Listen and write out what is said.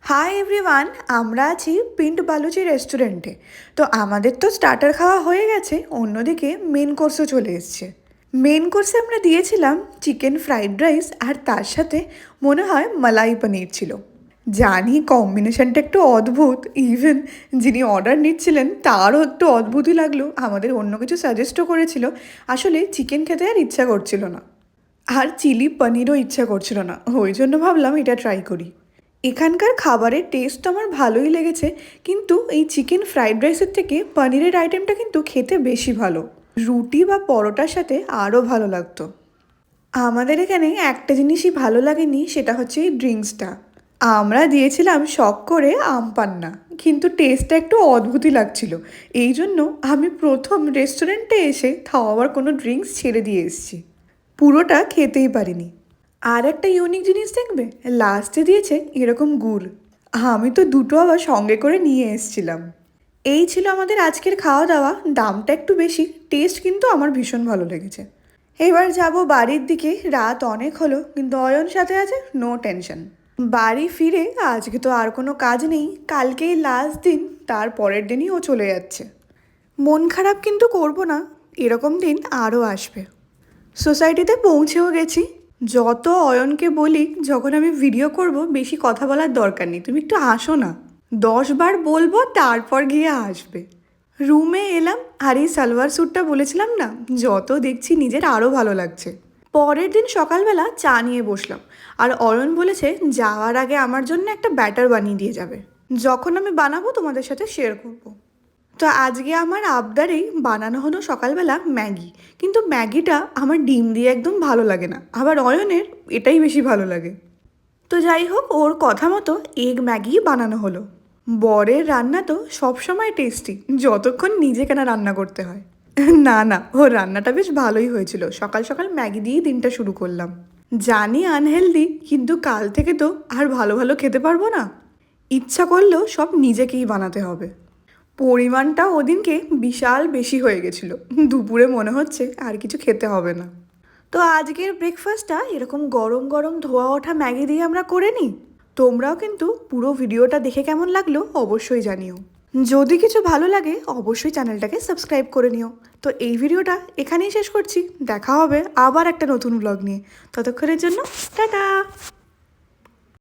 Hi everyone, আমরা আছি পিন্ট বালুচি রেস্টুরেন্টে। তো আমাদের তো স্টার্টার খাওয়া হয়ে গেছে, অন্যদিকে মেন কোর্সও চলে এসছে। মেন কোর্সে আমরা দিয়েছিলাম চিকেন ফ্রাইড রাইস, আর তার সাথে মনে হয় মালাই পনির ছিল। জানি কম্বিনেশনটা একটু অদ্ভুত, ইভেন যিনি অর্ডার নিচ্ছিলেন তারও একটু অদ্ভুতই লাগলো। আমাদের অন্য কিছু সাজেস্টও করেছিল, আসলে চিকেন খেতে আর ইচ্ছা করছিল না, আর চিলি পনিরও ইচ্ছা করছিল না, ওই জন্য ভাবলাম এটা ট্রাই করি। এখানকার খাবারের টেস্ট আমার ভালোই লেগেছে, কিন্তু এই চিকেন ফ্রাইড রাইসের থেকে পনিরের আইটেমটা কিন্তু খেতে বেশি ভালো। রুটি বা পরোটার সাথে আরও ভালো লাগতো। আমাদের এখানে একটা জিনিসই ভালো লাগেনি, সেটা হচ্ছে এই ড্রিঙ্কসটা। আমরা দিয়েছিলাম শখ করে আম পান্না, কিন্তু টেস্টটা একটু অদ্ভুতই লাগছিল। এই জন্য আমি প্রথম রেস্টুরেন্টে এসে তাও আবার কোনো ড্রিঙ্কস ছেড়ে দিয়ে এসেছি, পুরোটা খেতেই পারিনি। আর একটা ইউনিক জিনিস দেখবে, লাস্টে দিয়েছে এরকম গুড়। আমি তো দুটো আবার সঙ্গে করে নিয়ে এসেছিলাম। এই ছিল আমাদের আজকের খাওয়া দাওয়া। দামটা একটু বেশি, টেস্ট কিন্তু আমার ভীষণ ভালো লেগেছে। এবার যাব বাড়ির দিকে, রাত অনেক হলো, কিন্তু অয়ন সাথে আছে, নো টেনশন। বাড়ি ফিরে আজকে তো আর কোনো কাজ নেই, কালকেই লাস্ট দিন, তার পরের দিনই ও চলে যাচ্ছে। মন খারাপ কিন্তু করবো না, এরকম দিন আরও আসবে। সোসাইটিতে পৌঁছেও গেছি। যত অয়নকে বলি যখন আমি ভিডিও করব বেশি কথা বলার দরকার নেই, তুমি একটু আসো না, 10 বার বলবো তারপর গিয়ে আসবে। রুমে এলাম, আর এই সালোয়ার স্যুটটা বলেছিলাম না, যত দেখছি নিজের আরও ভালো লাগছে। পরের দিন সকালবেলা চা নিয়ে বসলাম, আর অয়ন বলেছে যাওয়ার আগে আমার জন্য একটা ব্যাটার বানিয়ে দিয়ে যাবে, যখন আমি বানাবো তোমাদের সাথে শেয়ার করব। তো আজকে আমার আবদারেই বানানো হলো সকালবেলা ম্যাগি, কিন্তু ম্যাগিটা আমার ডিম দিয়ে একদম ভালো লাগে না, আবার অয়নের এটাই বেশি ভালো লাগে। তো যাই হোক, ওর কথা মতো এগ ম্যাগি বানানো হলো। বরের রান্না তো সবসময় টেস্টি, যতক্ষণ নিজে কেনা রান্না করতে হয়। না না, ওর রান্নাটা বেশ ভালোই হয়েছিল। সকাল সকাল ম্যাগি দিয়েই দিনটা শুরু করলাম। জানি আনহেলদি, কিন্তু কাল থেকে তো আর ভালো ভালো খেতে পারবো না, ইচ্ছা করলেও সব নিজেকেই বানাতে হবে। পরিমাণটা ওদিনকে বিশাল বেশি হয়ে গেছিলো, দুপুরে মনে হচ্ছে আর কিছু খেতে হবে না। তো আজকের ব্রেকফাস্টটা এরকম গরম গরম ধোয়া ওঠা ম্যাগি দিয়ে আমরা করে নিই। তোমরাও কিন্তু পুরো ভিডিওটা দেখে কেমন লাগলো অবশ্যই জানিও। যদি কিছু ভালো লাগে অবশ্যই চ্যানেলটাকে সাবস্ক্রাইব করে নিও। তো এই ভিডিওটা এখানেই শেষ করছি, দেখা হবে আবার একটা নতুন ব্লগ নিয়ে। ততক্ষণের জন্য টাটা।